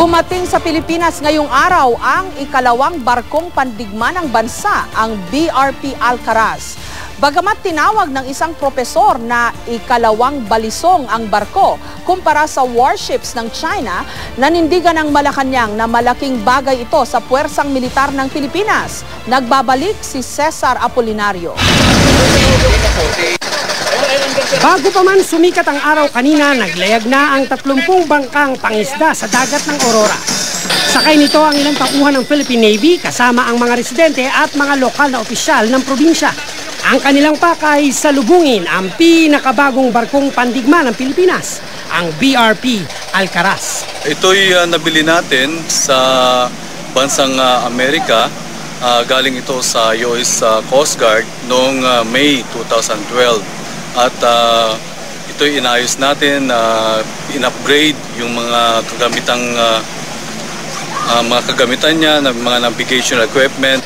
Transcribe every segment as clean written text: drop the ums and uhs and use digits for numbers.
Dumating sa Pilipinas ngayong araw ang ikalawang barkong pandigma ng bansa, ang BRP Alcaraz. Bagamat tinawag ng isang propesor na ikalawang balisong ang barko kumpara sa warships ng China, nanindigan ng Malacanang na malaking bagay ito sa puwersang militar ng Pilipinas. Nagbabalik si Cesar Apolinario. Bago pa man sumikat ang araw kanina, naglayag na ang 30 bangkang pangisda sa dagat ng Aurora. Sakay nito ang ilang tauhan ng Philippine Navy kasama ang mga residente at mga lokal na opisyal ng probinsya. Ang kanilang pakay salubungin ang pinakabagong barkong pandigma ng Pilipinas, ang BRP Alcaraz. Ito'y nabili natin sa bansang Amerika. Galing ito sa US Coast Guard noong May 2012. At ito'y inayos natin, in-upgrade yung mga kagamitan niya, mga navigation equipment.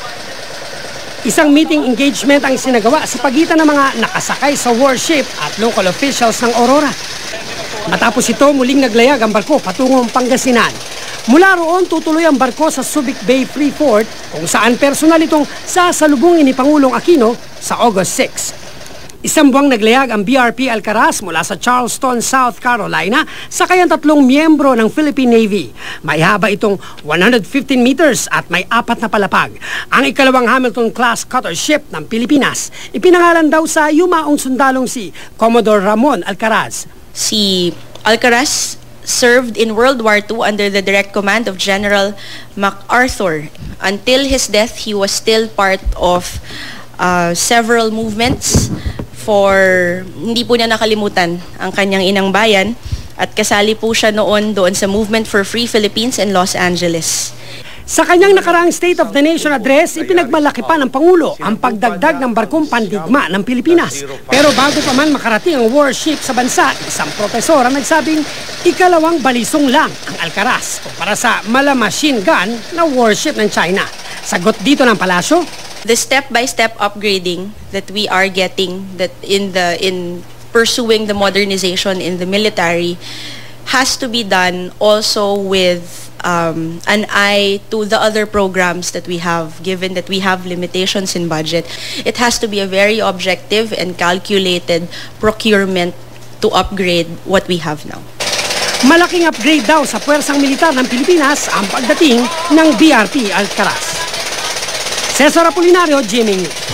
Isang meeting engagement ang sinagawa sa pagitan ng mga nakasakay sa warship at local officials ng Aurora. Matapos ito, muling naglayag ang barko patungong Pangasinan. Mula roon, tutuloy ang barko sa Subic Bay Free Port kung saan personal itong sasalubungin ni Pangulong Aquino sa August 6. Isang buwang naglayag ang BRP Alcaraz mula sa Charleston, South Carolina, sakay ang 3 miyembro ng Philippine Navy. May haba itong 115 meters at may 4 na palapag. Ang ikalawang Hamilton-class cutter ship ng Pilipinas, ipinangalan daw sa yumaong sundalong si Commodore Ramon Alcaraz. Si Alcaraz served in World War II under the direct command of General MacArthur. Until his death, he was still part of several movements hindi po niya nakalimutan ang kanyang inang bayan at kasali po siya doon sa Movement for Free Philippines in Los Angeles. Sa kanyang nakaraang State of the Nation address, ipinagmalaki pa ng Pangulo ang pagdagdag ng barkong pandigma ng Pilipinas. Pero bago pa man makarating ang warship sa bansa, isang propesor ang nagsabing ikalawang balisong lang ang Alcaraz kumpara sa machine gun na warship ng China. Sagot dito ng palasyo, the step-by-step upgrading that we are getting in pursuing the modernization in the military has to be done also with an eye to the other programs that we have, given that we have limitations in budget. It has to be a very objective and calculated procurement to upgrade what we have now. Malaking upgrade daw sa puwersang militar ng Pilipinas ang pagdating ng BRP Alcaraz. Cesar Apolinario, GMA News.